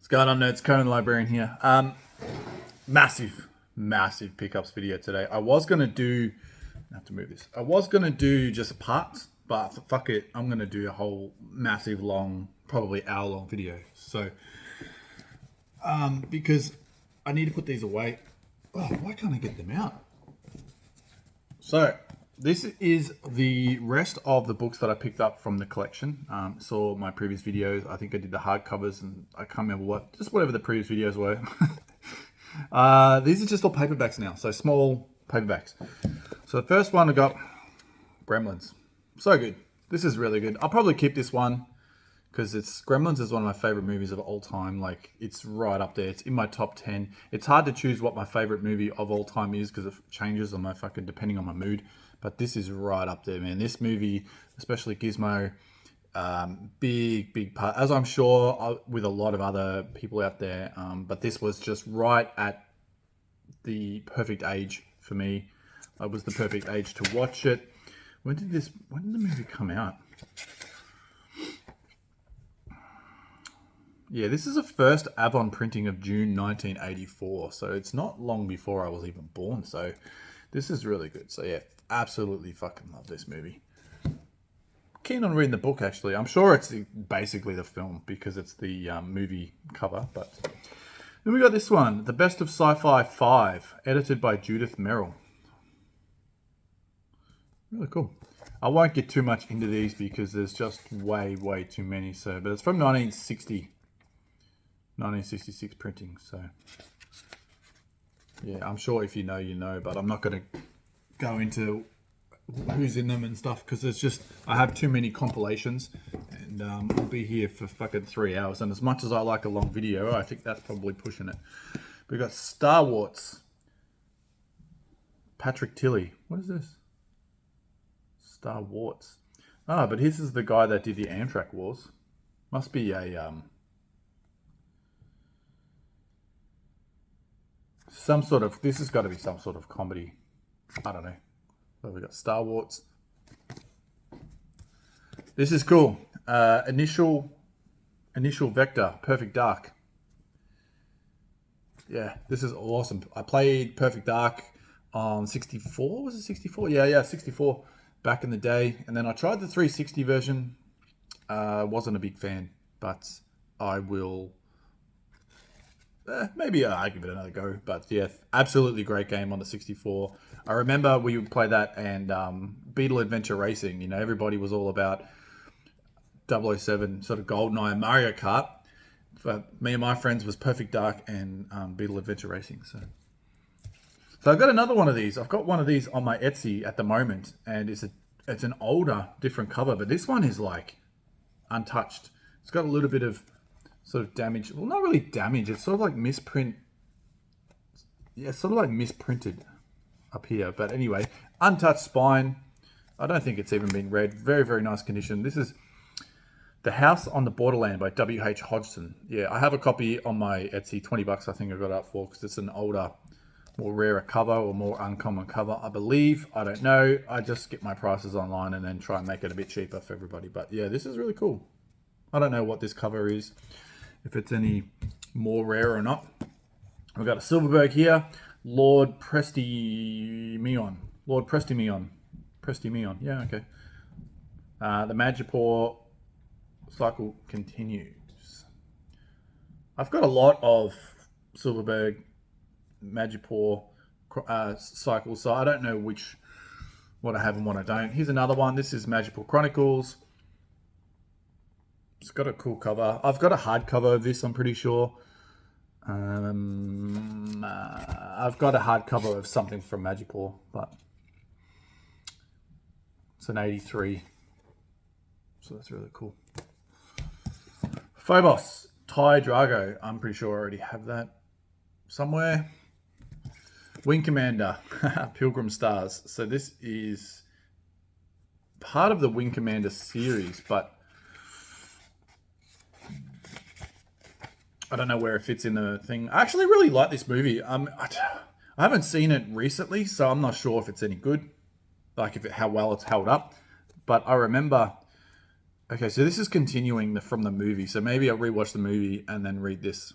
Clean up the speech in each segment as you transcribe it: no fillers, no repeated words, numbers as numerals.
What's going on, nerds? Conan Librarian here. Massive pickups video today. I was gonna do. I have to move this. I was gonna do just a part, but fuck it. I'm gonna do a whole massive, long, probably hour-long video. So, because I need to put these away. Oh, why can't I get them out? So, this is the rest of the books that I picked up from the collection. Saw my previous videos. I think I did the hardcovers, and I can't remember whatever the previous videos were. These are just all paperbacks now, so small paperbacks. So the first one I got, Gremlins. So good. This is really good. I'll probably keep this one because Gremlins is one of my favorite movies of all time. Like, it's right up there. It's in my top 10. It's hard to choose what my favorite movie of all time is because it changes on my depending on my mood. But this is right up there, man. This movie, especially Gizmo, big part, as I'm sure with a lot of other people out there. But this was just right at the perfect age for me. It was the perfect age to watch it. When did the movie come out? Yeah, this is a first Avon printing of June 1984. So it's not long before I was even born. So this is really good. So yeah, absolutely fucking love this movie. Keen on reading the book, actually. I'm sure it's basically the film because it's the movie cover. But then we got this one, The Best of Sci-Fi 5, edited by Judith Merrill. Really cool. I won't get too much into these because there's just way too many. So, but it's from 1966 printing. So yeah, I'm sure if you know, you know. But I'm not going to go into who's in them and stuff because it's just I have too many compilations, and I'll be here for fucking 3 hours. And as much as I like a long video, I think that's probably pushing it. We got Star Wars. Patrick Tilley. What is this? Star Wars. Ah, but this is the guy that did the Amtrak Wars. Must be a some sort of. This has got to be some sort of comedy. I don't know. So we got Star Wars. This is cool. Initial Vector, Perfect Dark. Yeah, this is awesome. I played Perfect Dark on 64. Was it 64? Yeah, 64 back in the day. And then I tried the 360 version. Wasn't a big fan, but I will. Maybe I give it another go. But yeah, absolutely great game on the 64. I remember we would play that and Beetle Adventure Racing. You know, everybody was all about 007, sort of GoldenEye, Mario Kart. But me and my friends was Perfect Dark and Beetle Adventure Racing. So I've got another one of these. I've got one of these on my Etsy at the moment, and it's an older, different cover. But this one is like untouched. It's got a little bit of sort of damage. Well, not really damage. It's sort of like misprint. Yeah, sort of like misprinted up here. But anyway, untouched spine. I don't think it's even been read. Very nice condition. This is The House on the Borderland by W.H. Hodgson. Yeah, I have a copy on my Etsy. $20 I think I got it up for because it's an older, more rarer cover or more uncommon cover, I believe. I don't know. I just get my prices online and then try and make it a bit cheaper for everybody. But yeah, this is really becool. I don't know what this cover is, if it's any more rare or not. We've got a Silverberg here. Lord Prestimeon. Prestimeon. Yeah, okay. The Madripoor cycle continues. I've got a lot of Silverberg Madripoor cycles, so I don't know what I have and what I don't. Here's another one. This is Madripoor Chronicles. It's got a cool cover. I've got a hardcover of this, I'm pretty sure. I've got a hardcover of something from Madripoor, but it's an 83. So that's really cool. Phobos, Ty Drago. I'm pretty sure I already have that somewhere. Wing Commander, Pilgrim Stars. So this is part of the Wing Commander series, but I don't know where it fits in the thing. I actually really like this movie. I haven't seen it recently, so I'm not sure if it's any good, like how well it's held up. But I remember Okay, so this is continuing from the movie. So maybe I'll rewatch the movie and then read this.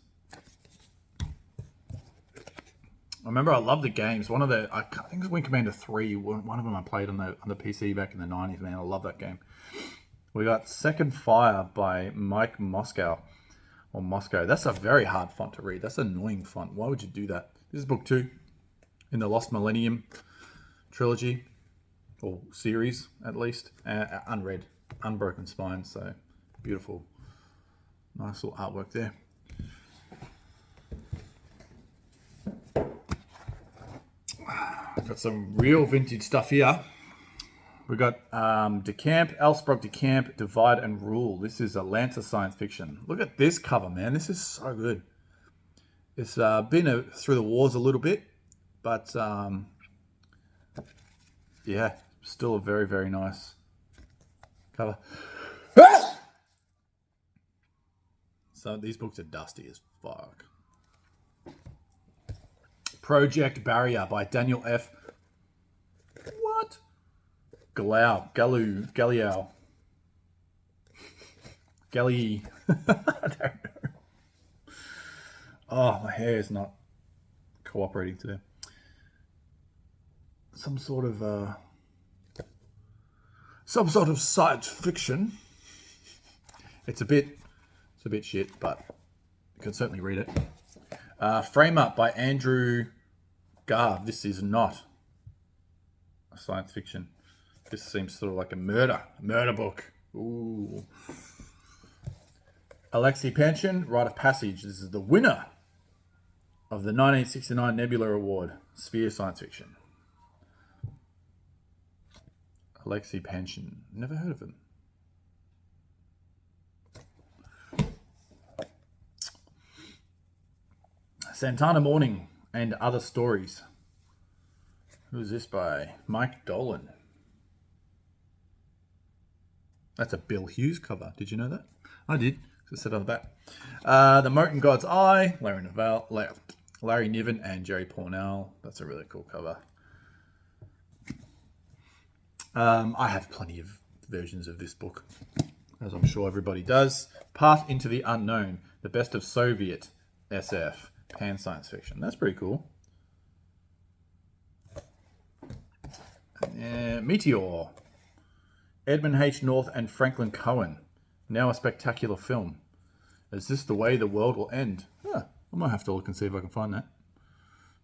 I remember I loved the games. One of the, I think it was Wing Commander 3. One of them I played on the PC back in the 90s, man. I love that game. We got Second Fire by Mike Moscow. Or Moscow. That's a very hard font to read. That's an annoying font. Why would you do that? This is book 2 in the Lost Millennium trilogy. Or series, at least. Unread. Unbroken Spine. So, beautiful. Nice little artwork there. Got some real vintage stuff here. We got DeCamp, Elsbrook DeCamp, Divide and Rule. This is Atlanta science fiction. Look at this cover, man. This is so good. It's been through the wars a little bit, but yeah, still a very, very nice cover. So these books are dusty as fuck. Project Barrier by Daniel F. What? Galliao. I don't know. Oh, my hair is not cooperating today. Some sort of science fiction. It's a bit shit, but you can certainly read it. Frame Up by Andrew Garb. This is not a science fiction. This seems sort of like a murder book. Ooh. Alexei Panshin, Rite of Passage. This is the winner of the 1969 Nebula Award, Sphere Science Fiction. Alexei Panshin. Never heard of him. Santana Morning and Other Stories. Who's this by? Mike Dolan. That's a Bill Hughes cover. Did you know that? I did. It said on the back. The Moten God's Eye. Larry Niven and Jerry Pournelle. That's a really cool cover. I have plenty of versions of this book, as I'm sure everybody does. Path into the Unknown. The Best of Soviet SF. Pan science fiction. That's pretty cool. Meteor. Edmund H. North and Franklin Cohen. Now a spectacular film. Is this the way the world will end? I might have to look and see if I can find that.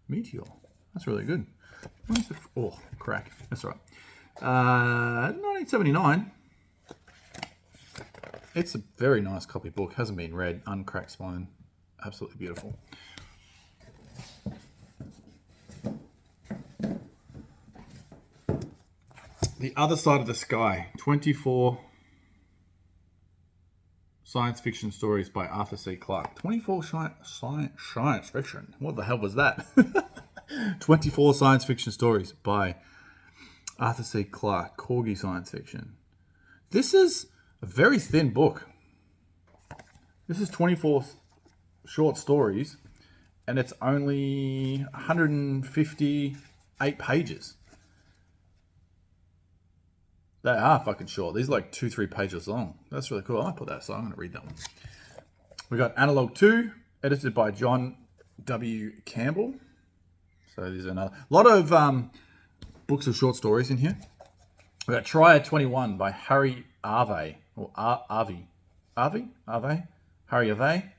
Meteor. That's really good. Oh, crack. That's all right. 1979. It's a very nice copy book. Hasn't been read. Uncracked spine. Absolutely beautiful. The Other Side of the Sky, 24 science fiction stories by Arthur C. Clarke. 24 science fiction. What the hell was that? 24 science fiction stories by Arthur C. Clarke. Corgi science fiction. This is a very thin book. This is 24 short stories, and it's only 158 pages. They are fucking short. These are like 2-3 pages long. That's really cool. I might put that aside. I'm going to read that one. We got Analog 2, edited by John W. Campbell. So there's another. A lot of books of short stories in here. We got Triad 21 by Harry Arvey. Or Harvey. Harry Arvey.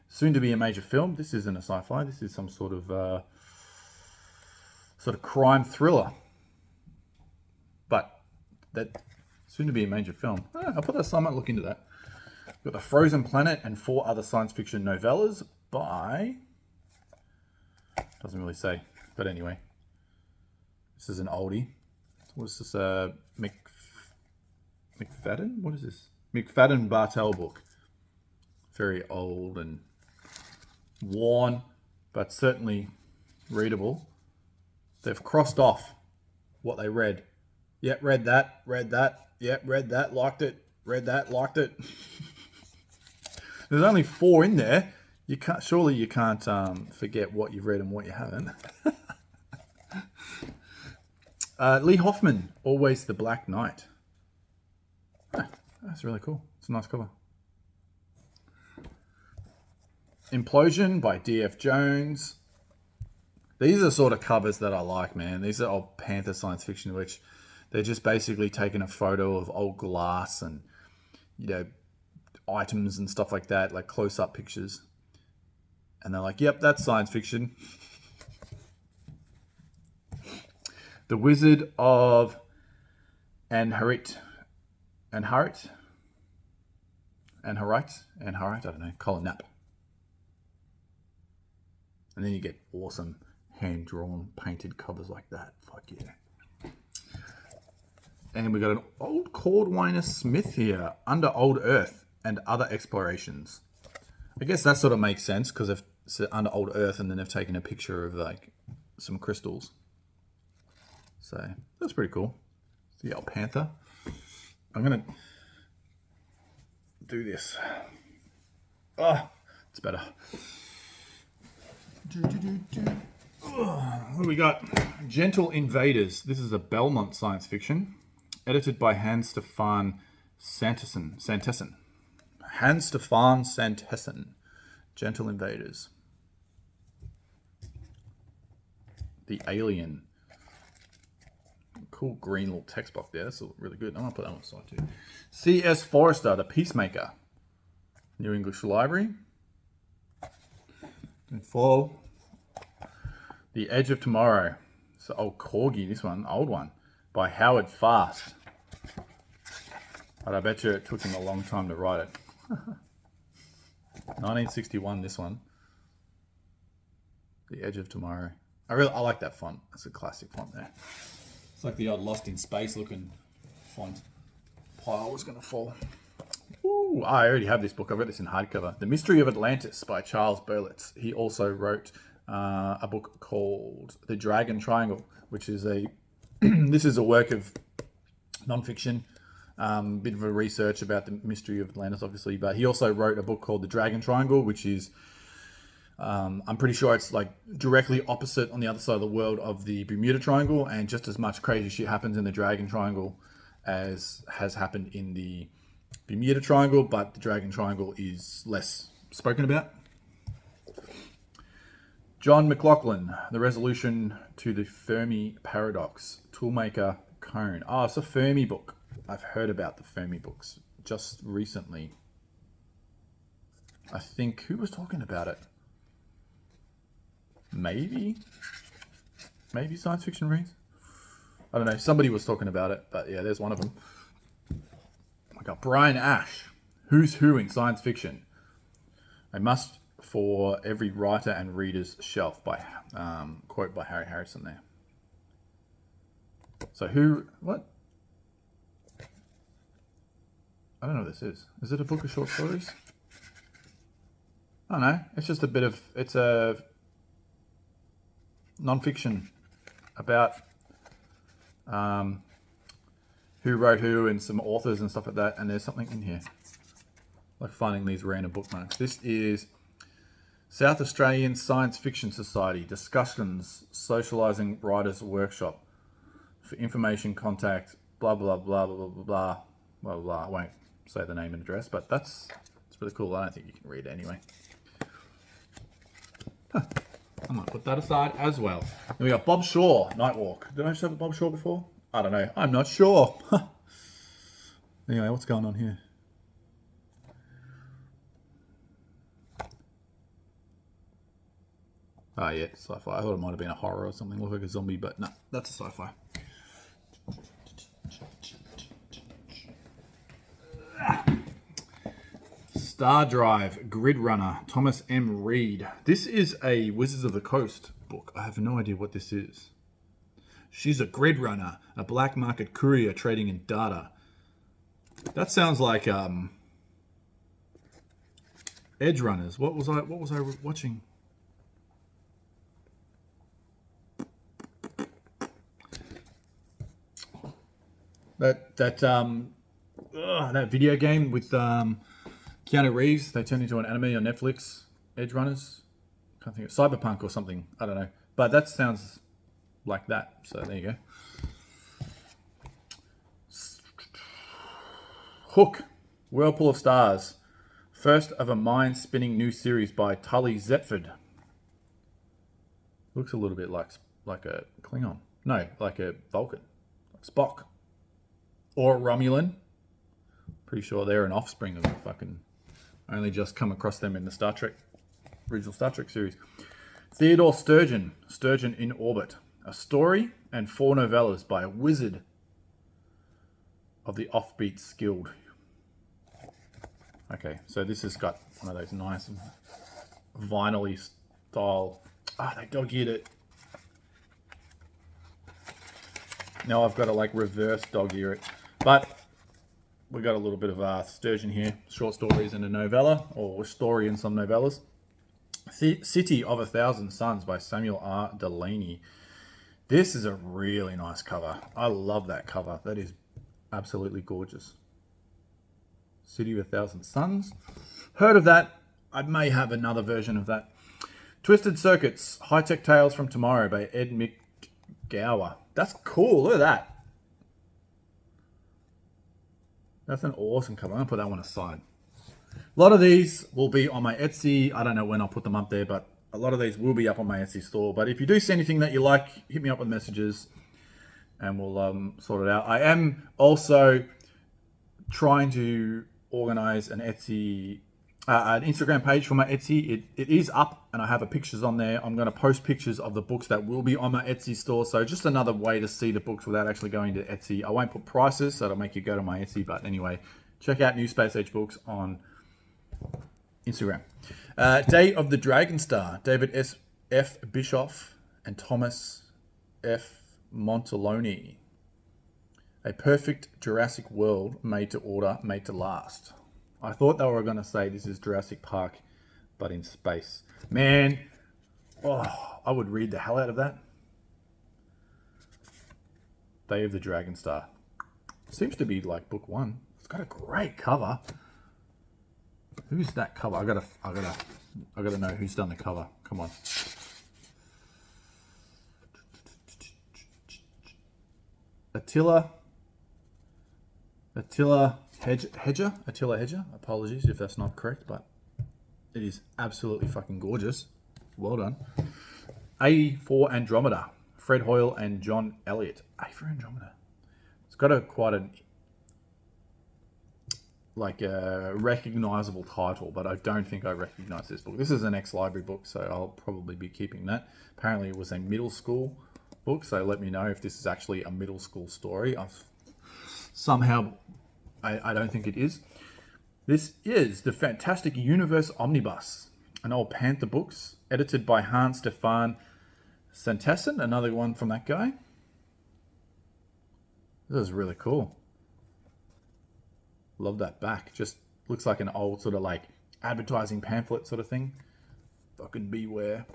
Soon to be a major film. This isn't a sci-fi. This is some sort of crime thriller. But that soon to be a major film. I'll put that aside. I might look into that. We've got The Frozen Planet and 4 other science fiction novellas by... Doesn't really say. But anyway. This is an oldie. What's this? McFadden? What is this? McFadden Bartel book. Very old and worn, but certainly readable. They've crossed off what they read. Yep, read that. Yep, read that, liked it. Read that, liked it. There's only 4 in there. You can't forget what you've read and what you haven't. Lee Hoffman, Always the Black Knight. That's really cool. It's a nice cover. Implosion by D.F. Jones. These are the sort of covers that I like, man. These are old Panther science fiction, which they're just basically taking a photo of old glass and, you know, items and stuff like that, like close-up pictures. And they're like, yep, that's science fiction. The Wizard of Anharit. Anharit? Anharit? Anharit? I don't know. Colin Knapp. And then you get awesome hand-drawn, painted covers like that. Fuck yeah. And we got an old Cordwainer Smith here, Under Old Earth and Other Explorations. I guess that sort of makes sense because they've said Under Old Earth and then they've taken a picture of like some crystals. So that's pretty cool. The old Panther. I'm gonna do this. Oh, it's better. What do we got? Gentle Invaders. This is a Belmont science fiction, edited by Hans Stefan Santessen. Hans Stefan Santessen. Gentle Invaders. The Alien. Cool green little text box there. That's really good. I'm going to put that on the side too. C.S. Forrester, The Peacemaker. New English Library. And fall. The Edge of Tomorrow. It's an old corgi, this one, old one, by Howard Fast. But I bet you it took him a long time to write it. 1961, this one. The Edge of Tomorrow. I like that font. That's a classic font there. It's like the old Lost in Space looking font. Pile was going to fall. Ooh, I already have this book. I've got this in hardcover. The Mystery of Atlantis by Charles Berlitz. He also wrote a book called The Dragon Triangle, which is this is a work of non-fiction, bit of a research about the mystery of Atlantis, obviously. But he also wrote a book called The Dragon Triangle, which is I'm pretty sure it's like directly opposite on the other side of the world of the Bermuda Triangle, and just as much crazy shit happens in the Dragon Triangle as has happened in the Bermuda Triangle, but the Dragon Triangle is less spoken about. John McLaughlin, The Resolution to the Fermi Paradox, Toolmaker Cone. Oh, it's a Fermi book. I've heard about the Fermi books just recently. I think, who was talking about it? Maybe Science Fiction Reads? I don't know. Somebody was talking about it, but yeah, there's one of them. I got Brian Ash, Who's Who in Science Fiction. A must for every writer and reader's shelf by quote by Harry Harrison there. So what? I don't know what this is. Is it a book of short stories? I don't know. It's just it's a non-fiction about who wrote who and some authors and stuff like that. And there's something in here. Like finding these random bookmarks. This is South Australian Science Fiction Society Discussions Socializing Writers Workshop. For information, contact, blah, blah, blah, blah, blah, blah, blah, blah. I won't say the name and address, but it's really cool. I don't think you can read it anyway. I'm going to put that aside as well. Then we got Bob Shaw, Nightwalk. Did I just have Bob Shaw before? I don't know. I'm not sure. Anyway, what's going on here? Oh, yeah, sci-fi. I thought it might have been a horror or something. Look like a zombie, but no, that's a sci-fi. Star Drive, Grid Runner, Thomas M. Reed. This is a Wizards of the Coast book. I have no idea what this is. She's a grid runner, a black market courier trading in data. That sounds like Edge Runners. What was I watching? That video game with Keanu Reeves. They turned into an anime on Netflix. Edge Runners. Can't think of Cyberpunk or something. I don't know. But that sounds like that. So there you go. Hook. Whirlpool of Stars. First of a mind-spinning new series by Tully Zetford. Looks a little bit like a Klingon. No, like a Vulcan. Like Spock. Or a Romulan. Pretty sure they're an offspring of the fucking... Only just come across them in the original Star Trek series. Theodore Sturgeon. Sturgeon in Orbit. A story and 4 novellas by a wizard of the Offbeats Guild. Okay, so this has got one of those nice vinyl-y style... they dog-eared it. Now I've got to like reverse dog-ear it. But we got a little bit of Sturgeon here. Short stories and a novella, or a story and some novellas. City of a Thousand Suns by Samuel R. Delaney. This is a really nice cover. I love that cover. That is absolutely gorgeous. City of a Thousand Suns. Heard of that. I may have another version of that. Twisted Circuits. High-Tech Tales from Tomorrow by Ed McGower. That's cool. Look at that. That's an awesome cover. I'm going to put that one aside. A lot of these will be on my Etsy. I don't know when I'll put them up there, but a lot of these will be up on my Etsy store. But if you do see anything that you like, hit me up with messages and we'll sort it out. I am also trying to organize an Etsy, an Instagram page for my Etsy. It is up and I have pictures on there. I'm going to post pictures of the books that will be on my Etsy store. So just another way to see the books without actually going to Etsy. I won't put prices, so it'll make you go to my Etsy. But anyway, check out New Space Age Books on Instagram. Day of the Dragon Star. David F. Bischoff and Thomas F. Montaloni. A perfect Jurassic World made to order, made to last. I thought they were going to say this is Jurassic Park, but in space. Man, I would read the hell out of that. Day of the Dragon Star. Seems to be like book 1. It's got a great cover. Who's that cover? I gotta know who's done the cover. Come on. Attila Hedger. Apologies if that's not correct, but it is absolutely fucking gorgeous. Well done. A for Andromeda. Fred Hoyle and John Elliott. A for Andromeda. It's got quite a recognizable title, but I don't think I recognize this book. This is an ex-library book, so I'll probably be keeping that. Apparently it was a middle school book, so let me know if this is actually a middle school story. I don't think it is. This is The Fantastic Universe Omnibus, an old Panther books, edited by Hans Stefan Santassen, another one from that guy. This is really cool. Love that back. Just looks like an old sort of like advertising pamphlet sort of thing. Fucking beware.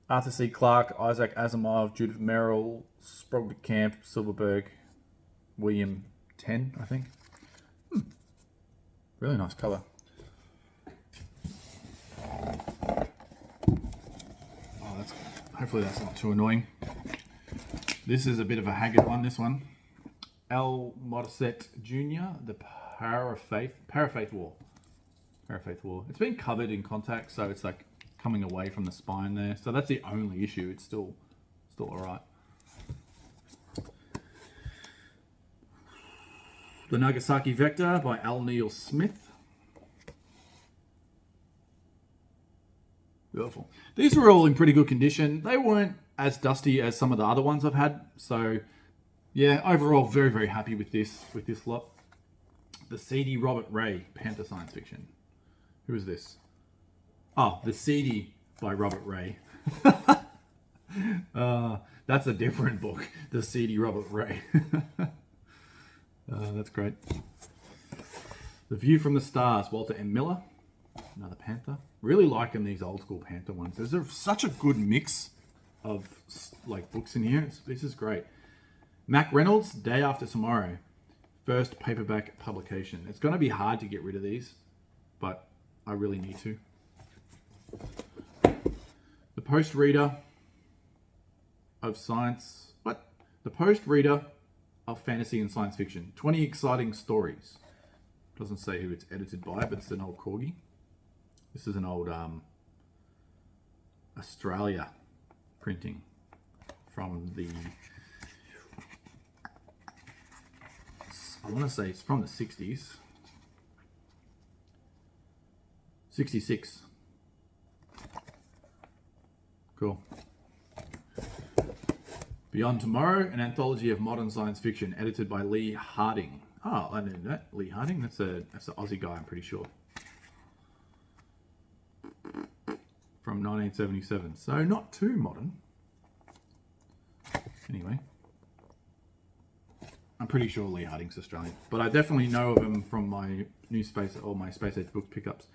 Arthur C. Clarke, Isaac Asimov, Judith Merrill, Sprague de Camp, Silverberg, William 10, I think. Really nice cover. Hopefully that's not too annoying. This is a bit of a haggard one, this one. Al Morissette Jr., The Parafaith War. It's been covered in contact, so it's like coming away from the spine there. So that's the only issue. It's still alright. The Nagasaki Vector by Al Neil Smith. Beautiful. These were all in pretty good condition. They weren't as dusty as some of the other ones I've had. So yeah, overall very, very happy with this lot. The Seedy Robert Ray, Panther Science Fiction. Who is this? Oh, The Seedy by Robert Ray. That's a different book. The Seedy Robert Ray. That's great. The View from the Stars, Walter M. Miller. Another Panther. Really liking these old school Panther ones. There's such a good mix of like books in here. This is great. Mac Reynolds, Day After Tomorrow. First paperback publication. It's going to be hard to get rid of these, but I really need to. The Post Reader of Science. What? The Post Reader of Fantasy and Science Fiction. 20 Exciting Stories. Doesn't say who it's edited by, but it's an old corgi. This is an old Australia printing from the, I want to say it's from the 60s. 66. Cool. Beyond Tomorrow, an anthology of modern science fiction, edited by Lee Harding. Oh, I knew that. Lee Harding? That's an Aussie guy, I'm pretty sure. From 1977. So not too modern. Anyway. I'm pretty sure Lee Harding's Australian. But I definitely know of him from my new Space, or my Space Age book pickups.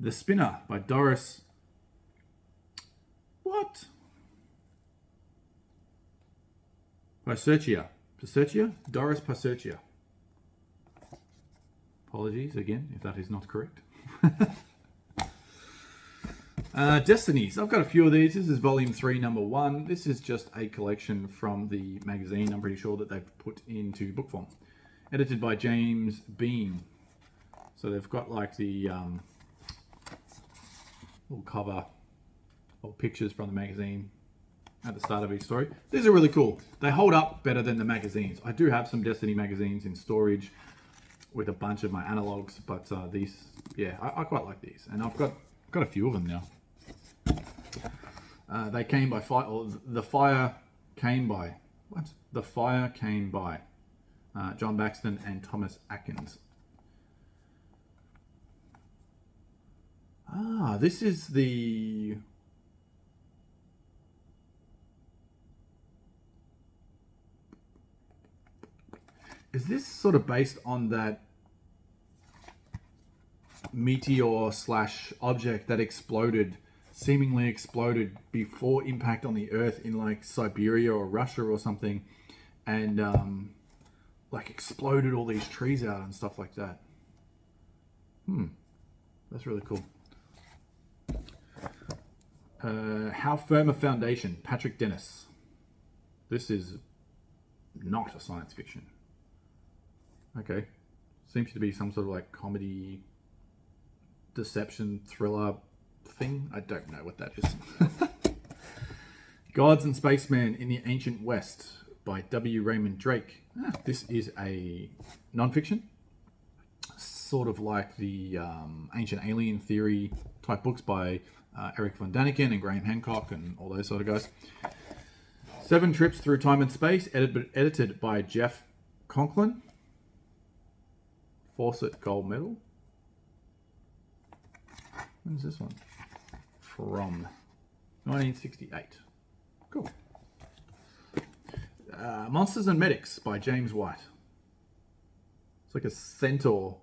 The Spinner by Doris... What? Passerchia. Passerchia? Doris Passerchia. Apologies again if that is not correct. Destinies. I've got a few of these. This is volume 3, number 1. This is just a collection from the magazine. I'm pretty sure that they've put into book form. Edited by James Bean. So they've got like the little cover or pictures from the magazine at the start of each story. These are really cool. They hold up better than the magazines. I do have some Destiny magazines in storage with a bunch of my analogs, but these, yeah, I quite like these. And I've got a few of them now. They came by fire, or The Fire Came By. What? The Fire Came By. John Baxton and Thomas Atkins. Ah, this is the... Is this sort of based on that meteor slash object that exploded, seemingly exploded before impact on the Earth in like Siberia or Russia or something, and like exploded all these trees out and stuff like that? That's really cool. How Firm a Foundation, Patrick Dennis. This is not a science fiction. Okay. Seems to be some sort of like comedy, deception, thriller thing. I don't know what that is. Gods and Spacemen in the Ancient West by W. Raymond Drake. This is a non-fiction. Sort of like the Ancient Alien Theory type books by Eric von Daniken and Graham Hancock and all those sort of guys. 7 Trips Through Time and Space, edited by Jeff Conklin. Fawcett Gold Medal. When's this one? From 1968. Cool. Monsters and Medics by James White. It's like a centaur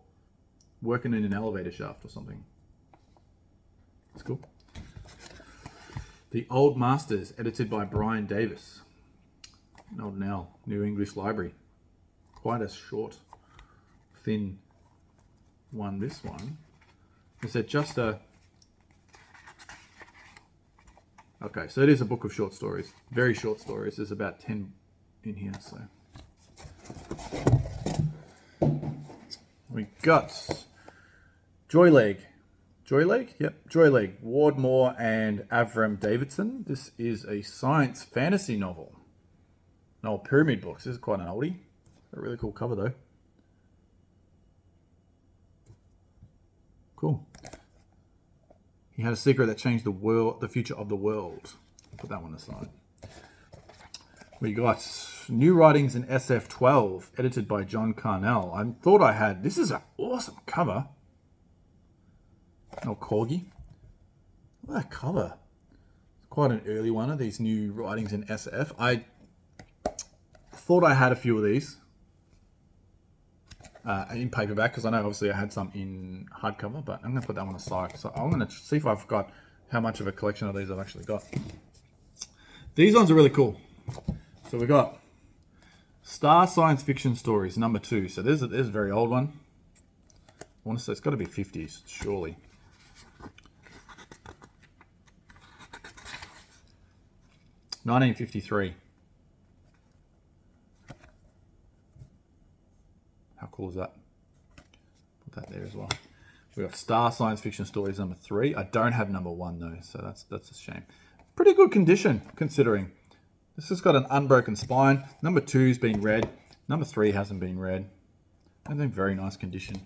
working in an elevator shaft or something. That's cool. The Old Masters, edited by Brian Davis. Old Nell, New English Library. Quite a short, thin one, this one. Is it just a... Okay, so it is a book of short stories. Very short stories. There's about 10 in here, so... We got Joyleg. Joyleg? Yep, Joyleg. Ward Moore and Avram Davidson. This is a science fantasy novel. An old Pyramid books. This is quite an oldie. A really cool cover, though. Cool. He had a secret that changed the future of the world. Put that one aside. We got New Writings in SF12, edited by John Carnell. I thought I had... This is an awesome cover. Oh, Corgi. Look at that cover. It's quite an early one of these New Writings in SF. I thought I had a few of these in paperback, because I know obviously I had some in hardcover, but I'm going to put that one aside. So I'm going to see if I've got how much of a collection of these I've actually got. These ones are really cool. So we got Star Science Fiction Stories, number 2. So there's a very old one. I want to say it's got to be 50s, surely. $1953. How cool is that? as well. We got Star Science Fiction Stories number 3. I don't have number 1 though, so that's a shame. Pretty good condition considering. This has got an unbroken spine. Number 2's been read. Number 3 hasn't been read. And in very nice condition.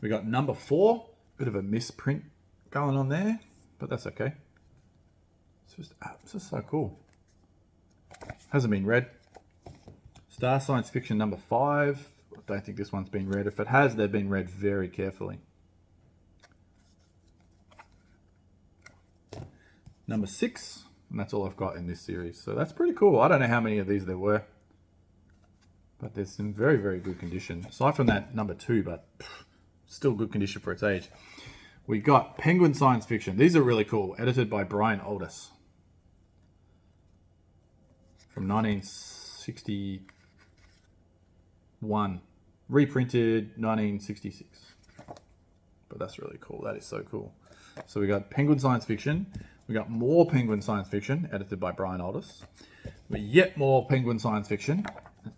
We got number 4. Bit of a misprint going on there, but that's okay. It's just so cool. Hasn't been read. Star Science Fiction number 5. I don't think this one's been read. If it has, they've been read very carefully. Number 6, and that's all I've got in this series. So that's pretty cool. I don't know how many of these there were, but there's some very, very good condition. Aside from that number 2, but still good condition for its age. We got Penguin Science Fiction. These are really cool. Edited by Brian Aldiss. From 1961. Reprinted 1966. But that's really cool. That is so cool. So we got Penguin Science Fiction. We got more Penguin Science Fiction, edited by Brian Aldiss. We yet more Penguin Science Fiction,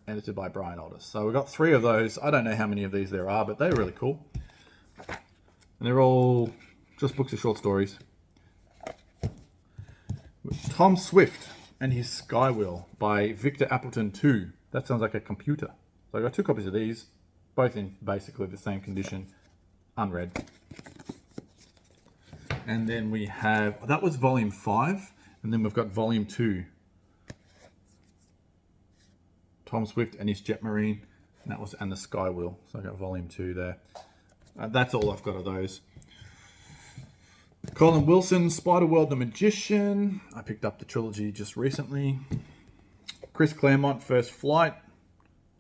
edited by Brian Aldiss. So we got 3 of those. I don't know how many of these there are, but they're really cool. And they're all just books of short stories. Tom Swift and His Skywheel by Victor Appleton II. That sounds like a computer. So I got 2 copies of these, both in basically the same condition, unread. And then we have, that was volume 5, and then we've got volume 2. Tom Swift and His Jet Marine, and the Skywheel. So I got volume 2 there. That's all I've got of those. Colin Wilson, Spider-World the Magician. I picked up the trilogy just recently. Chris Claremont, First Flight.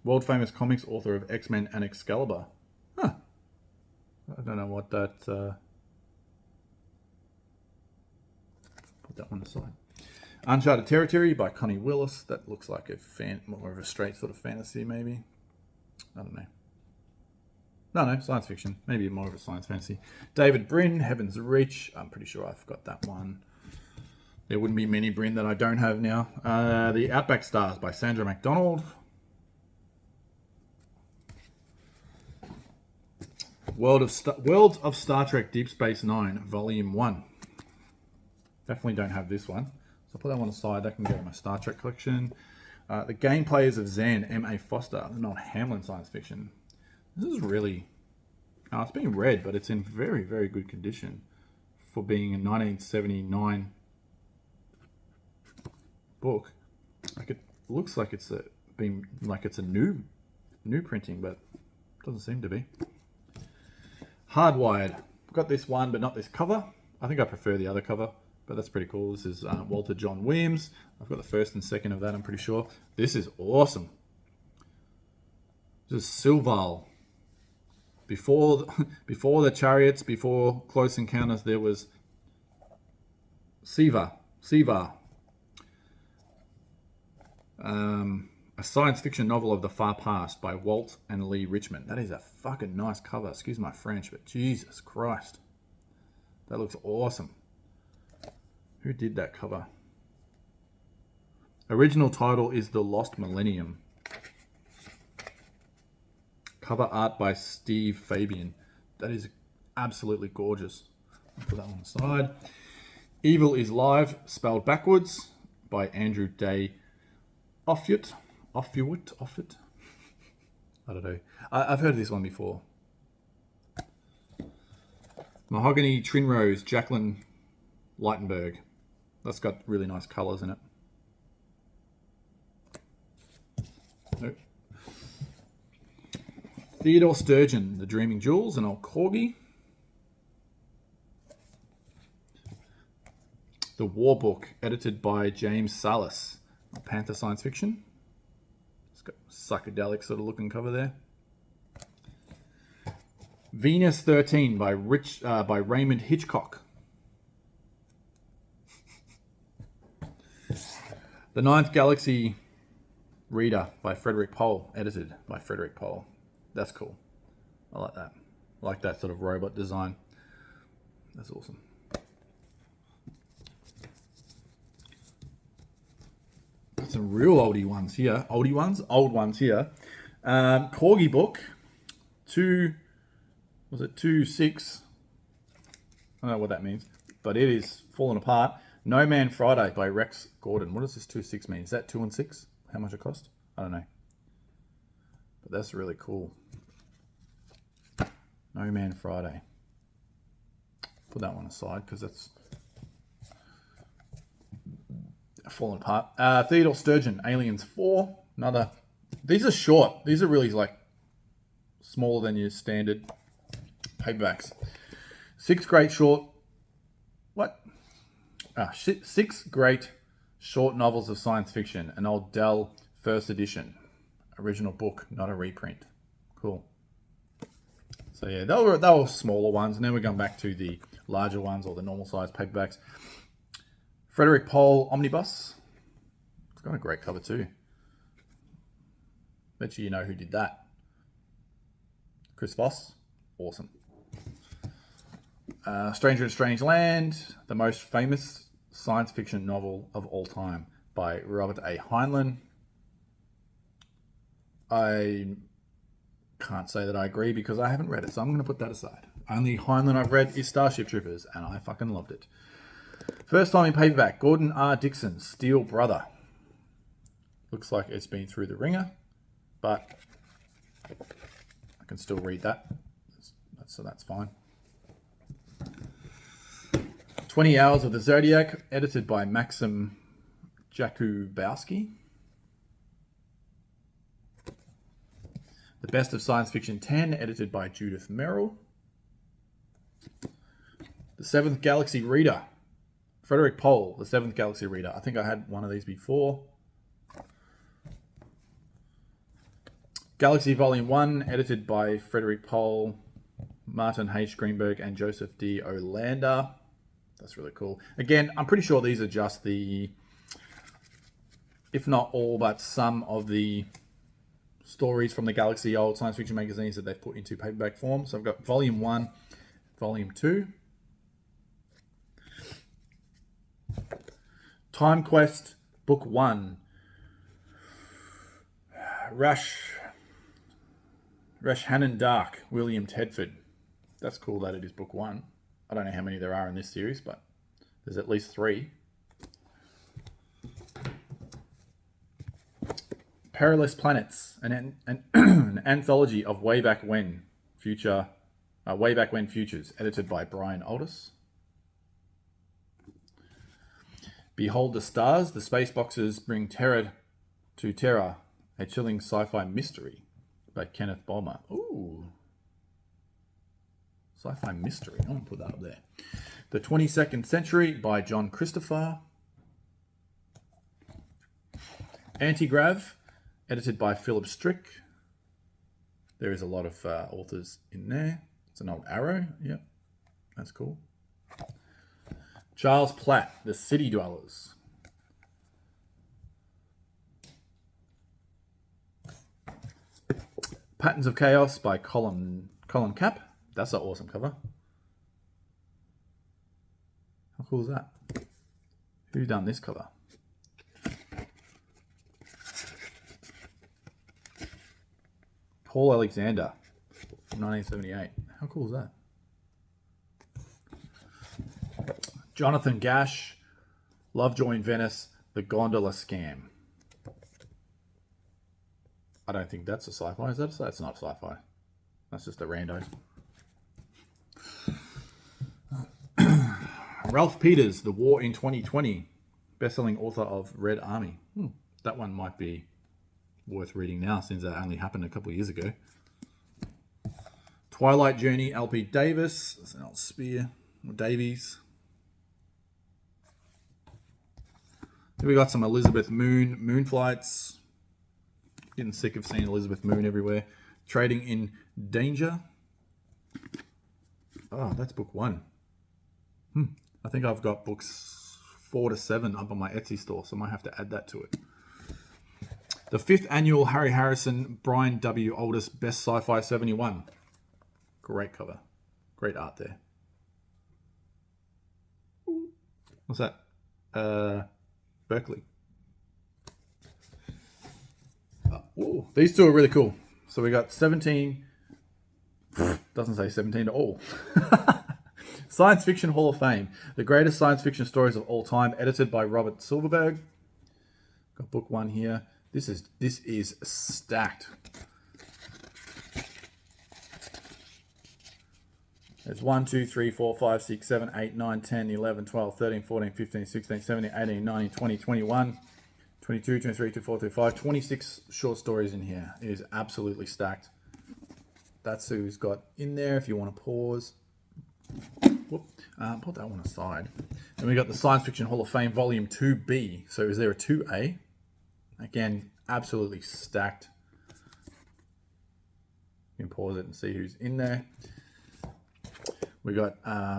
World famous comics author of X-Men and Excalibur. Huh. I don't know what that... Put that one aside. Uncharted Territory by Connie Willis. That looks like a more of a straight sort of fantasy, maybe. I don't know. No, science fiction. Maybe more of a science fantasy. David Brin, Heaven's Reach. I'm pretty sure I've got that one. There wouldn't be many Brin that I don't have now. The Outback Stars by Sandra MacDonald. Worlds of Star Trek Deep Space Nine, Volume 1. Definitely don't have this one. So I'll put that one aside. That can go in my Star Trek collection. The Game Players of Zan, M.A. Foster. Not Hamlin science fiction. This is really... it's being read, but it's in very, very good condition for being a 1979 book. Like it looks like it's a new printing, but it doesn't seem to be. Hardwired. Got this one, but not this cover. I think I prefer the other cover, but that's pretty cool. This is Walter John Williams. I've got the first and second of that, I'm pretty sure. This is awesome. This is Silval. Before the Chariots, before Close Encounters, there was Siva. A science fiction novel of the far past by Walt and Lee Richmond. That is a fucking nice cover. Excuse my French, but Jesus Christ. That looks awesome. Who did that cover? Original title is The Lost Millennium. Cover art by Steve Fabian. That is absolutely gorgeous. I'll put that one aside. Evil is Live, spelled backwards, by Andrew Day Offutt. I don't know. I've heard of this one before. Mahogany Trinrose, Jacqueline Lightenberg. That's got really nice colours in it. Nope. Theodore Sturgeon, The Dreaming Jewels, an old corgi. The War Book, edited by James Salas. Panther Science Fiction. It's got psychedelic sort of looking cover there. Venus 13 by Raymond Hitchcock. The Ninth Galaxy Reader by Frederick Pohl, edited by Frederick Pohl. That's cool. I like that. I like that sort of robot design. That's awesome. Got some real old ones here. Corgi book. Two Was it 2-6? I don't know what that means, but it is falling apart. No Man Friday by Rex Gordon. What does this 2-6 mean? Is that 2 and 6? How much it cost? I don't know. But that's really cool. No Man Friday. Put that one aside because that's falling apart. Theodore Sturgeon, Aliens 4. Another. These are short. These are really like smaller than your standard paperbacks. 6 great short. What? 6 great short novels of science fiction. An old Dell first edition. Original book, not a reprint. Cool. So yeah, they were smaller ones, and then we're going back to the larger ones or the normal size paperbacks. Frederick Pohl Omnibus. It's got a great cover too. Bet you know who did that. Chris Voss. Awesome. Stranger in Strange Land, the most famous science fiction novel of all time by Robert A. Heinlein. I can't say that I agree because I haven't read it, so I'm going to put that aside. Only Heinlein I've read is Starship Troopers, and I fucking loved it. First time in paperback, Gordon R. Dixon, Steel Brother. Looks like it's been through the ringer, but I can still read that, so that's fine. 20 Hours of the Zodiac, edited by Maxim Jakubowski. The Best of Science Fiction 10, edited by Judith Merrill. The Seventh Galaxy Reader, Frederick Pohl, The Seventh Galaxy Reader. I think I had one of these before. Galaxy Volume 1, edited by Frederick Pohl, Martin H. Greenberg, and Joseph D. Olander. That's really cool. Again, I'm pretty sure these are just the, if not all, but some of the stories from the Galaxy old science fiction magazines that they've put into paperback form. So I've got Volume 1, Volume 2. Time Quest, Book 1. Rashhannon Dark, William Tedford. That's cool that it is Book 1. I don't know how many there are in this series, but there's at least 3. Perilous Planets, an anthology of Way Back When Futures, edited by Brian Aldiss. Behold the Stars, the Space Boxers Bring Terror to Terra, a chilling sci-fi mystery by Kenneth Bulmer. Ooh. Sci-fi mystery. I'm going to put that up there. The 22nd Century by John Christopher. Antigrav, edited by Philip Strick. There is a lot of authors in there. It's an old Arrow. Yep, that's cool. Charles Platt, The City Dwellers. Patterns of Chaos by Colin Capp. That's an awesome cover. How cool is that? Who's done this cover? Paul Alexander, 1978. How cool is that? Jonathan Gash, Lovejoy in Venice, The Gondola Scam. I don't think that's a sci-fi. Is that that's not sci-fi. That's just a rando. Ralph Peters, The War in 2020, best-selling author of Red Army. That one might be worth reading now since that only happened a couple of years ago. Twilight Journey, L.P. Davis. That's an old Spear. Davies. Here we got some Elizabeth Moon flights. Getting sick of seeing Elizabeth Moon everywhere. Trading in Danger. Oh, that's book 1. I think I've got books 4 to 7 up on my Etsy store, so I might have to add that to it. The 5th annual Harry Harrison, Brian W. Aldiss Best Sci-Fi 71. Great cover. Great art there. What's that? Berkeley. These two are really cool. So we got 17 Doesn't say 17 at all. Science Fiction Hall of Fame. The greatest science fiction stories of all time, edited by Robert Silverberg. Got book one here. This is stacked. There's 1, 2, 3, 4, 5, 6, 7, 8, 9, 10, 11, 12, 13, 14, 15, 16, 17, 18, 19, 20, 21, 22, 23, 24, 25, 26 short stories in here. It is absolutely stacked. That's who's got in there if you want to pause. Whoop. Put that one aside. And we got the Science Fiction Hall of Fame Volume 2B. So is there a 2A? Again, absolutely stacked. You can pause it and see who's in there. We got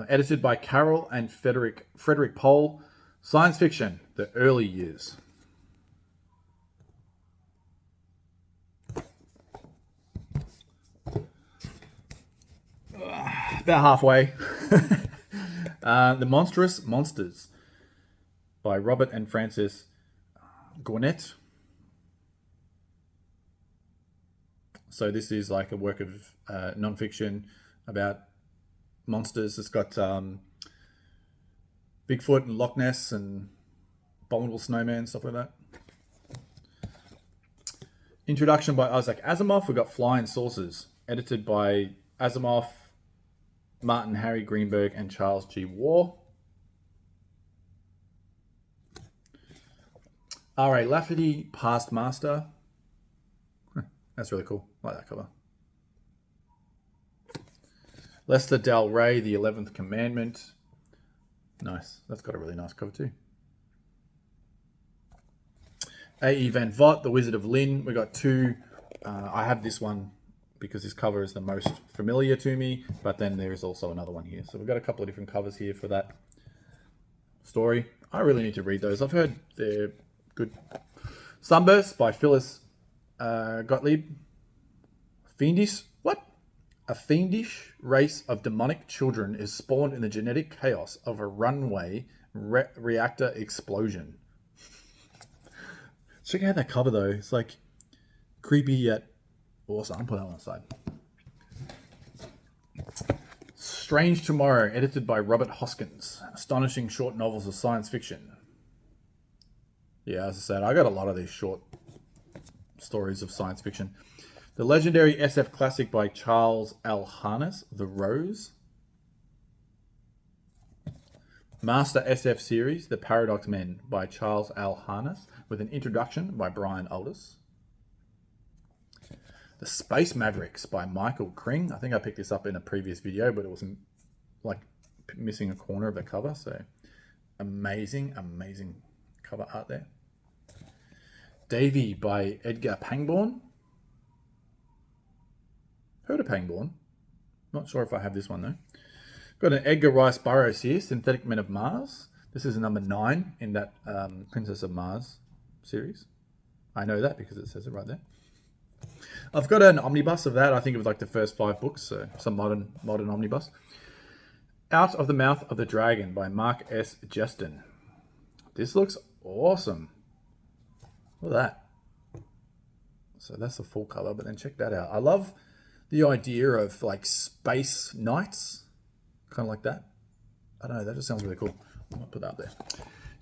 edited by Carol and Frederick Pohl. Science Fiction, the early years. About halfway. The Monstrous Monsters by Robert and Francis Gornet. So this is like a work of non-fiction about monsters. It's got Bigfoot and Loch Ness and Abominable Snowman, stuff like that. Introduction by Isaac Asimov. We've got Flying Saucers, edited by Asimov, Martin Harry Greenberg, and Charles G. Waugh. R.A. Lafferty, Past Master. That's really cool. I like that cover. Lester Del Rey, The 11th Commandment. Nice. That's got a really nice cover too. A.E. Van Vogt, The Wizard of Lynn. We got two. I have this one because this cover is the most familiar to me, but then there is also another one here. So we've got a couple of different covers here for that story. I really need to read those. I've heard they're good. Sunburst by Phyllis Gottlieb. Fiendish? What? A fiendish race of demonic children is spawned in the genetic chaos of a runway reactor explosion. Check out that cover though. It's like creepy yet awesome. I'll put that one aside. Strange Tomorrow, edited by Robert Hoskins. Astonishing short novels of science fiction. Yeah, as I said, I got a lot of these short stories of science fiction. The legendary SF classic by Charles L. Harness, The Rose. Master SF series, The Paradox Men by Charles L. Harness, with an introduction by Brian Aldiss. The Space Mavericks by Michael Kring. I think I picked this up in a previous video, but it wasn't like missing a corner of the cover. So amazing, amazing cover art there. Davy by Edgar Pangborn. Heard of Pangborn. Not sure if I have this one though. Got an Edgar Rice Burroughs here, Synthetic Men of Mars. This is number 9 in that Princess of Mars series. I know that because it says it right there. I've got an omnibus of that. I think it was like the first 5 books, so some modern omnibus. Out of the Mouth of the Dragon by Mark S. Justin. This looks awesome. Look at that. So that's the full cover, but then check that out. I love the idea of like space knights, kind of like that. I don't know, that just sounds really cool. I'm gonna put that up there.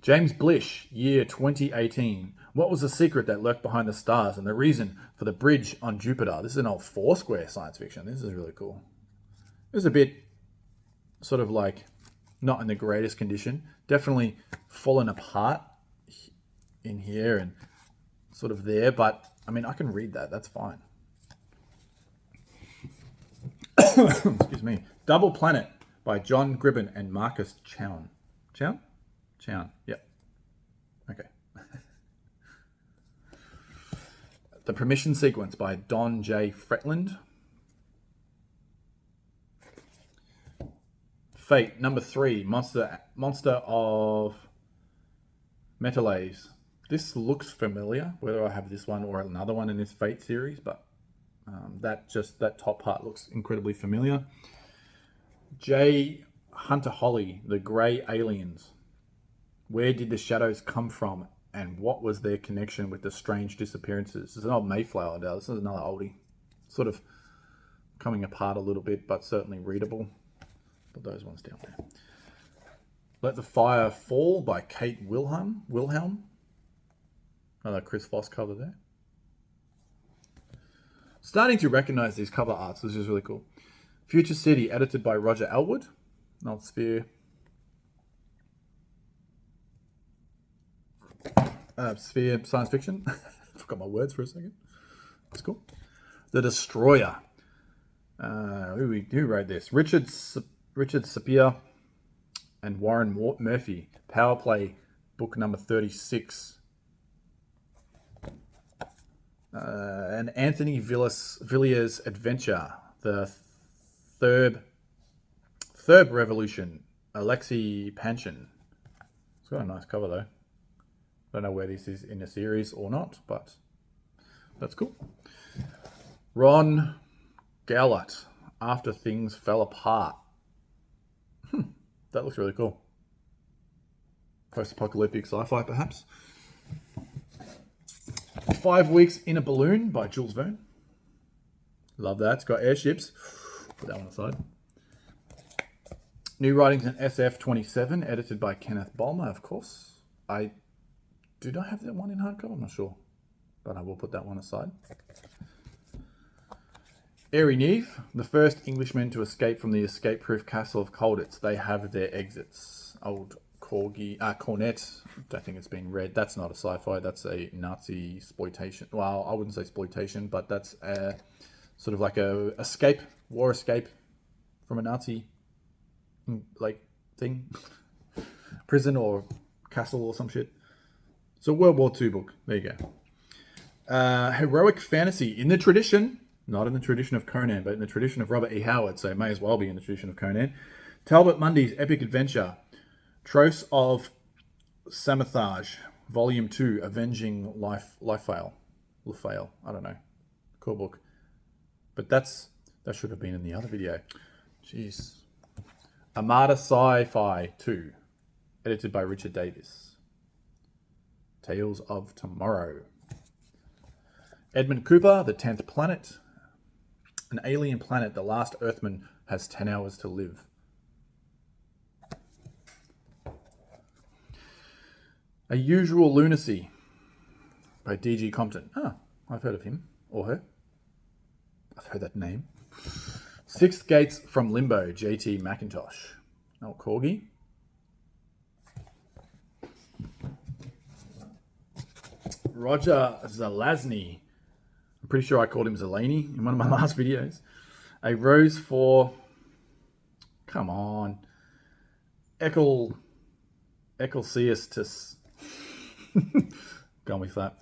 James Blish, year 2018. What was the secret that lurked behind the stars and the reason for the bridge on Jupiter? This is an old Foursquare science fiction. This is really cool. It was a bit sort of like not in the greatest condition. Definitely fallen apart in here and sort of there, but I mean, I can read that. That's fine. Excuse me. Double Planet by John Gribben and Marcus Chown. Chown? Chown. Yep. Okay. The Permission Sequence by Don J. Fretland. Fate, number 3, Monster of Metalays. This looks familiar, whether I have this one or another one in this Fate series, but that top part looks incredibly familiar. J. Hunter Holly, The Grey Aliens. Where did the shadows come from, and what was their connection with the strange disappearances? This is an old Mayflower now. This is another oldie. Sort of coming apart a little bit, but certainly readable. Put those ones down there. Let the Fire Fall by Kate Wilhelm. Another Chris Foss cover there. Starting to recognize these cover arts, which is really cool. Future City, edited by Roger Elwood. Old Sphere. Sphere science fiction. Forgot my words for a second. That's cool. The Destroyer. Who wrote this? Richard Sapir and Warren Murphy. Power Play, book number 36. And Anthony Villiers' Adventure, the Third Revolution, Alexei Panshin. It's got a nice cover though. Don't know where this is in the series or not, but that's cool. Ron Gallert, After Things Fell Apart. That looks really cool. Post-apocalyptic sci-fi, perhaps. 5 Weeks in a Balloon by Jules Verne. Love that. It's got airships. Put that one aside. New Writings in SF27, edited by Kenneth Bulmer, of course. Do I have that one in hardcover? I'm not sure. But I will put that one aside. Airy Neve, the first Englishmen to escape from the escape-proof castle of Colditz. They have their exits. Old Cornet. Don't think it's been read. That's not a sci-fi. That's a Nazi exploitation. Well, I wouldn't say exploitation, but that's a, sort of like a war escape from a Nazi like thing, prison or castle or some shit. It's a World War II book. There you go. Heroic fantasy in the tradition, not in the tradition of Conan, but in the tradition of Robert E. Howard. So it may as well be in the tradition of Conan. Talbot Mundy's epic adventure. Tros of Samathage, Volume 2, Avenging Lifefail. I don't know. Cool book. But that should have been in the other video. Jeez. Armada Sci-Fi 2, edited by Richard Davis. Tales of Tomorrow. Edmund Cooper, The 10th Planet. An alien planet, the last Earthman has 10 hours to live. A Usual Lunacy by D.G. Compton. I've heard of him or her. I've heard that name. Sixth Gates from Limbo, J.T. McIntosh. Oh, Corgi. Roger Zelazny. I'm pretty sure I called him Zelany in one of my last videos. A Rose for... Come on. Ecclesiastes. Gone with that.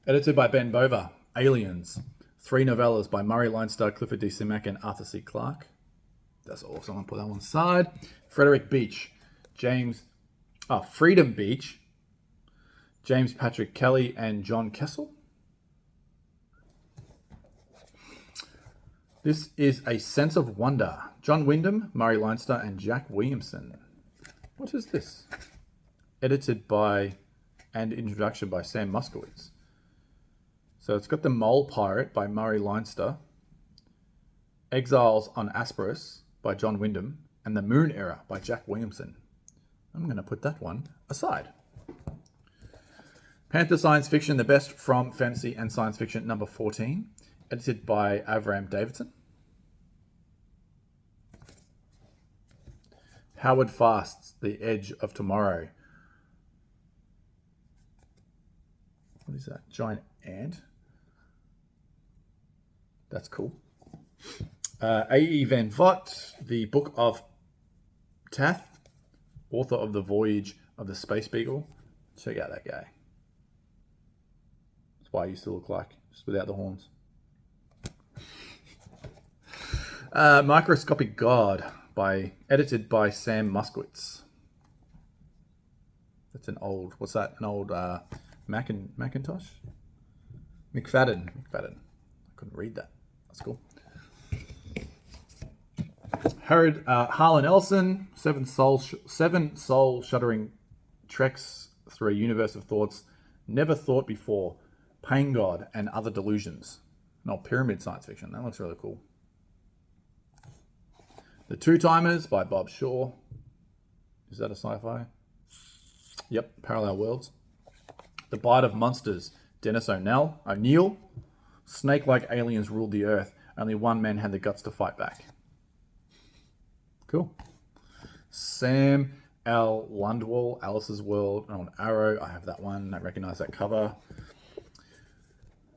Edited by Ben Bova. Aliens. 3 novellas by Murray Leinster, Clifford D. Simak, and Arthur C. Clarke. That's awesome. I'll put that one aside. Frederick Beach. Freedom Beach. James Patrick Kelly and John Kessel. This is A Sense of Wonder. John Wyndham, Murray Leinster, and Jack Williamson. What is this? Edited by and introduction by Sam Moskowitz. So it's got The Mole Pirate by Murray Leinster, Exiles on Asperus by John Wyndham, and The Moon Era by Jack Williamson. I'm going to put that one aside. Panther Science Fiction, the best from fantasy and science fiction, number 14, edited by Avram Davidson. Howard Fast's The Edge of Tomorrow. What is that? Giant ant? That's cool. A.E. Van Vogt, The Book of Tath, author of The Voyage of the Space Beagle. Check out that guy. That's why I used to look like, just without the horns. Microscopic God, edited by Sam Moskowitz. That's an old, what's that? An old Macintosh? McFadden. I couldn't read that. That's cool. Harlan Ellison, seven soul shuddering treks through a universe of thoughts never thought before, Pain God and Other Delusions. No, Pyramid Science Fiction. That looks really cool. The Two Timers by Bob Shaw. Is that a sci-fi? Yep, Parallel Worlds. The Bite of Monsters, Dennis O'Neill. Snake-like aliens ruled the Earth. Only one man had the guts to fight back. Cool. Sam L. Lundwall, Alice's World on Arrow. I have that one. I recognize that cover.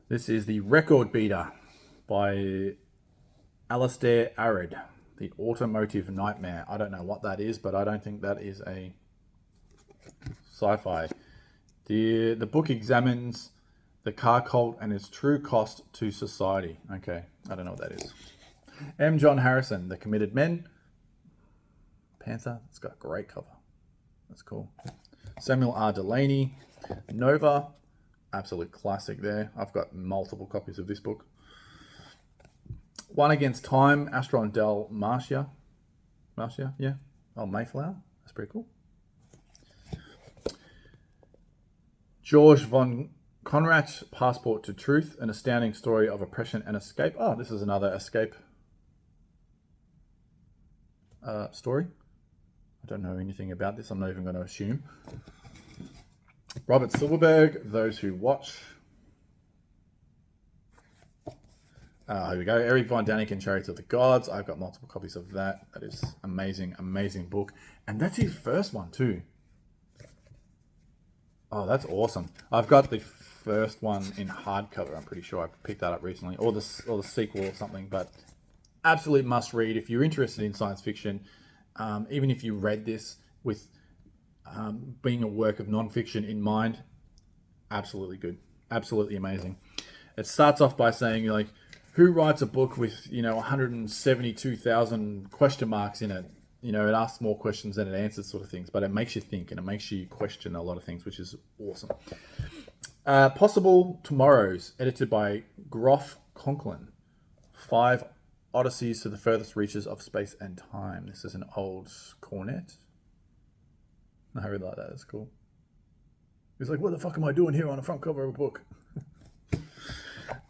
This is The Record Beater by Alastair Arid. The Automotive Nightmare. I don't know what that is, but I don't think that is a sci-fi. The book examines the car cult and its true cost to society. Okay, I don't know what that is. M. John Harrison, The Committed Men. Panther. It's got a great cover. That's cool. Samuel R. Delaney, Nova. Absolute classic there. I've got multiple copies of this book. One Against Time, Astron Del Marcia. Marcia, yeah. Oh, Mayflower. That's pretty cool. George von Conrad's Passport to Truth, an astounding story of oppression and escape. Oh, this is another escape story. I don't know anything about this. I'm not even going to assume. Robert Silverberg, Those Who Watch. Here we go. Eric Von Daniken, Chariots of the Gods. I've got multiple copies of that. That is amazing, amazing book. And that's his first one too. Oh, that's awesome. I've got the first one in hardcover. I'm pretty sure I picked that up recently. Or the sequel or something. But absolute must read if you're interested in science fiction. Even if you read this with being a work of non-fiction in mind, absolutely good. Absolutely amazing. It starts off by saying, like, who writes a book with, 172,000 question marks in it? It asks more questions than it answers, sort of things, but it makes you think and it makes you question a lot of things, which is awesome. Possible Tomorrows, edited by Groff Conklin. 5 Odysseys to the Furthest Reaches of Space and Time. This is an old cornet. I really like that. It's cool. He's like, what the fuck am I doing here on the front cover of a book?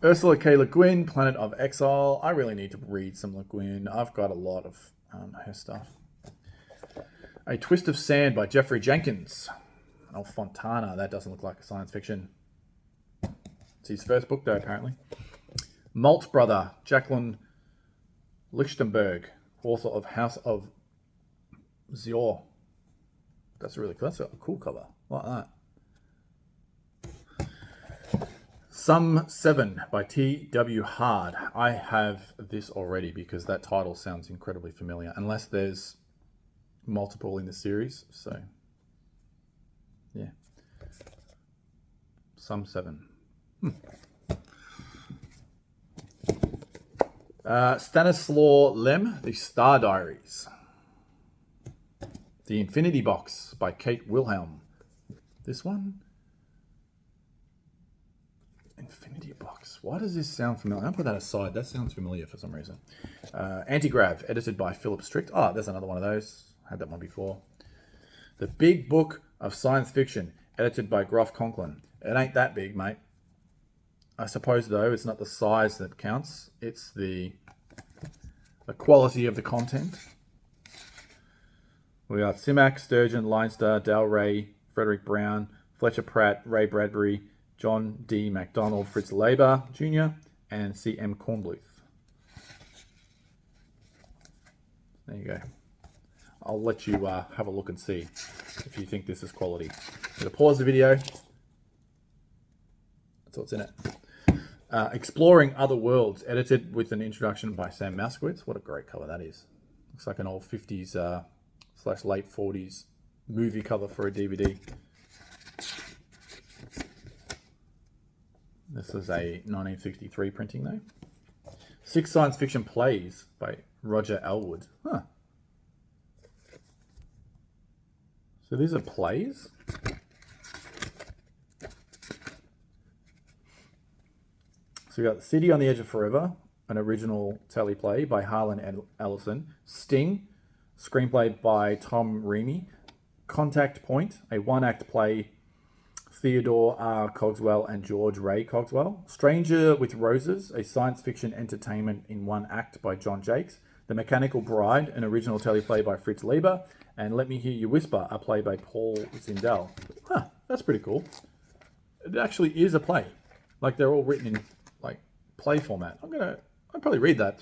Ursula K. Le Guin, Planet of Exile. I really need to read some Le Guin. I've got a lot of her stuff. A Twist of Sand by Jeffrey Jenkins. Oh, Fontana. That doesn't look like a science fiction. It's his first book, though, apparently. Malt Brother, Jacqueline Lichtenberg, author of House of Zior. That's a cool cover. I like that. Some 7 by T.W. Hard. I have this already because that title sounds incredibly familiar, unless there's multiple in the series. So, yeah. Some 7. Stanislaw Lem, The Star Diaries. The Infinity Box by Kate Wilhelm. This one? Infinity Box. Why does this sound familiar? I'll put that aside. That sounds familiar for some reason. Antigrav, edited by Philip Strict. Oh, there's another one of those. Had that one before. The Big Book of Science Fiction, edited by Groff Conklin. It ain't that big, mate. I suppose, though, it's not the size that counts. It's the quality of the content. We got Simak, Sturgeon, Leinster, Dal Ray, Frederick Brown, Fletcher Pratt, Ray Bradbury, John D. MacDonald, Fritz Leiber Jr., and C.M. Kornbluth. There you go. I'll let you have a look and see if you think this is quality. I'm going to pause the video. That's what's in it. Exploring Other Worlds, edited with an introduction by Sam Moskowitz. What a great cover that is. Looks like an old 50s / late 40s movie cover for a DVD. This is a 1963 printing, though. 6 Science Fiction Plays by Roger Elwood. Huh. So these are plays? So we got City on the Edge of Forever, an original teleplay by Harlan Ellison. Sting, screenplay by Tom Reamy. Contact Point, a 1-act play Theodore R. Cogswell and George Ray Cogswell. Stranger with Roses, a science fiction entertainment in one act by John Jakes. The Mechanical Bride, an original teleplay by Fritz Lieber. And Let Me Hear You Whisper, a play by Paul Zindel. Huh, that's pretty cool. It actually is a play. Like, they're all written in like play format. I'll probably read that.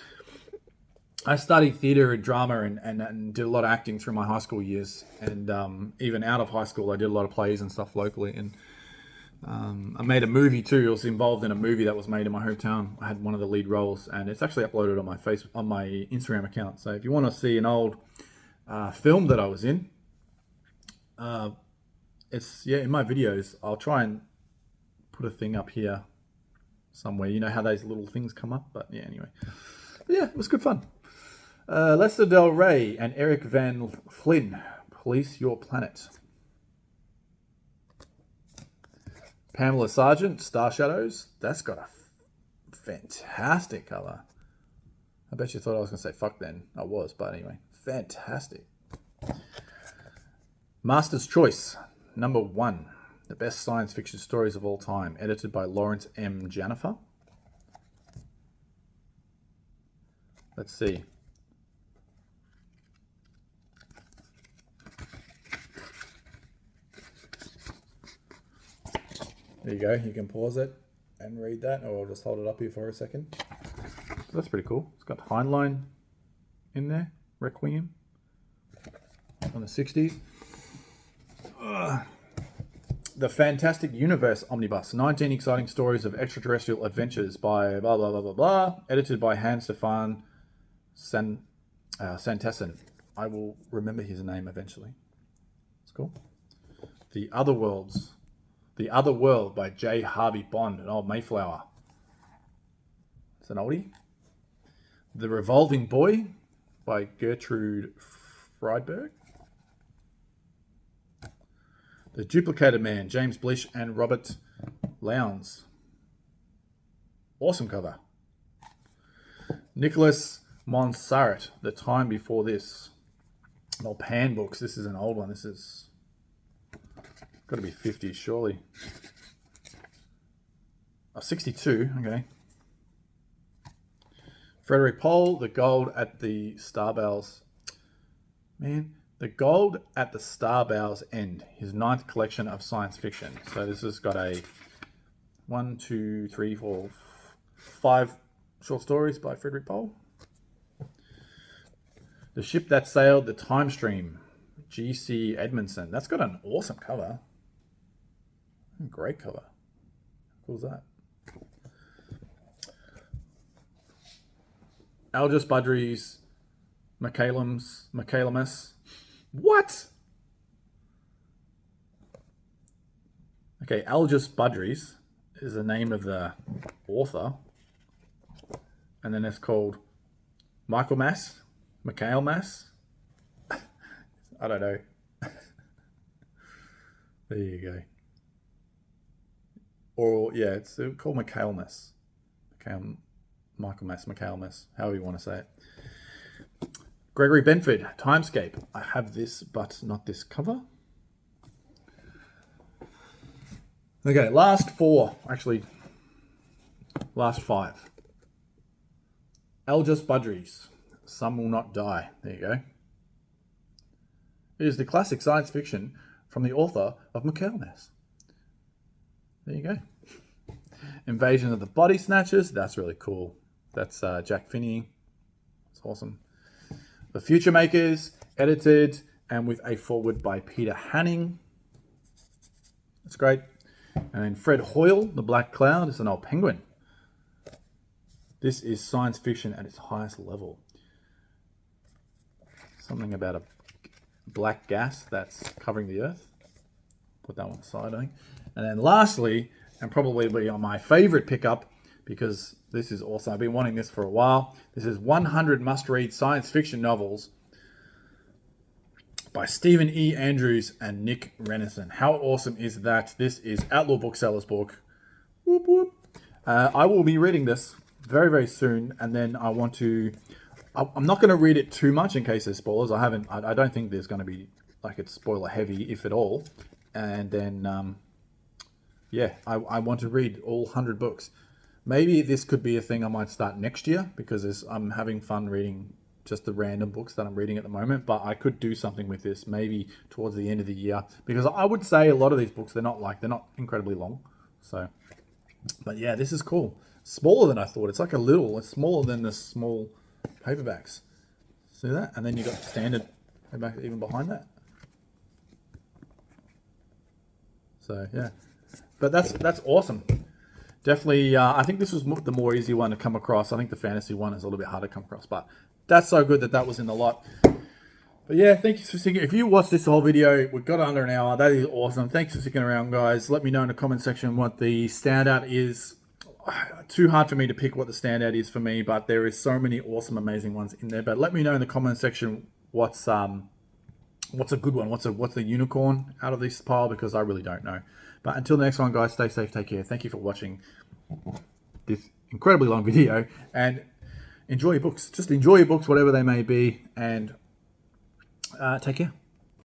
I studied theatre and drama and did a lot of acting through my high school years. And even out of high school, I did a lot of plays and stuff locally. And I made a movie too. I was involved in a movie that was made in my hometown. I had one of the lead roles, and it's actually uploaded on my Instagram account. So if you want to see an old film that I was in, it's in my videos. I'll try and put a thing up here somewhere. You know how those little things come up, but yeah. Anyway, but yeah, it was good fun. Lester Del Rey and Eric Van Flynn, Police Your Planet. Pamela Sargent, Star Shadows. That's got a fantastic cover. I bet you thought I was going to say fuck then. I was, but anyway. Fantastic. Master's Choice, number 1. The best science fiction stories of all time. Edited by Lawrence M. Janifer. Let's see. There you go. You can pause it and read that, or I'll just hold it up here for a second. That's pretty cool. It's got Heinlein in there. Requiem on the 60s. The Fantastic Universe Omnibus. 19 exciting stories of extraterrestrial adventures by blah, blah, blah, blah, blah. Edited by Hans Stefan Santessen. I will remember his name eventually. It's cool. The Other Worlds. The Other World by J. Harvey Bond, an old Mayflower. It's an oldie. The Revolving Boy by Gertrude Friedberg. The Duplicated Man, James Blish and Robert Lowndes. Awesome cover. Nicholas Monsarat, The Time Before This. Well, Pan Books. This is an old one. This is got to be 50s, surely. Oh, 62, okay. Frederick Pohl, The Gold at the Starbow's. Man, The Gold at the Starbow's End, his 9th collection of science fiction. So this has got a 1, 2, 3, 4, 5 short stories by Frederick Pohl. The Ship That Sailed the Time Stream, G.C. Edmondson. That's got an awesome cover. Great cover. How cool is that? Algis Budrys, McCalamus. What? Okay, Algis Budrys is the name of the author. And then it's called Michael Mass. Mikhail Mass. I don't know. There you go. Or, yeah, it's called Mikhail Mass. Michael Mass, Mikhail Mass, however you want to say it. Gregory Benford, Timescape. I have this, but not this cover. Okay, last 4. Actually, last 5. Algis Budrys, Some Will Not Die. There you go. It is the classic science fiction from the author of Mikhail Mass. There you go. Invasion of the Body Snatchers. That's really cool. That's Jack Finney. It's awesome. The Future Makers, edited and with a foreword by Peter Hanning. That's great. And then Fred Hoyle, The Black Cloud. It's an old penguin. This is science fiction at its highest level. Something about a black gas that's covering the earth. Put that one aside, I think. And then lastly, and probably be on my favorite pickup, because this is awesome. I've been wanting this for a while. This is 100 must-read science fiction novels by Stephen E. Andrews and Nick Renison. How awesome is that? This is Outlaw Booksellers book. Whoop, whoop. I will be reading this very, very soon, and then I want to... I'm not going to read it too much in case there's spoilers. I don't think there's going to be, like, it's spoiler heavy, if at all. And then yeah, I want to read all 100 books. Maybe this could be a thing I might start next year because I'm having fun reading just the random books that I'm reading at the moment. But I could do something with this maybe towards the end of the year because I would say a lot of these books they're not incredibly long. So, but yeah, this is cool. Smaller than I thought. It's like it's smaller than the small paperbacks. See that? And then you got the standard paperback even behind that. So yeah, but that's awesome. Definitely, I think this was the more easy one to come across. I think the fantasy one is a little bit harder to come across, but that's so good that was in the lot. But yeah, thank you for sticking. If you watched this whole video, we've got under an hour. That is awesome. Thanks for sticking around, guys. Let me know in the comment section what the standout is. Too hard for me to pick what the standout is for me, but there is so many awesome, amazing ones in there. But let me know in the comment section what's a good one. What's the unicorn out of this pile, because I really don't know. But until the next one, guys, stay safe, take care. Thank you for watching this incredibly long video, and enjoy your books. Just enjoy your books, whatever they may be, and take care.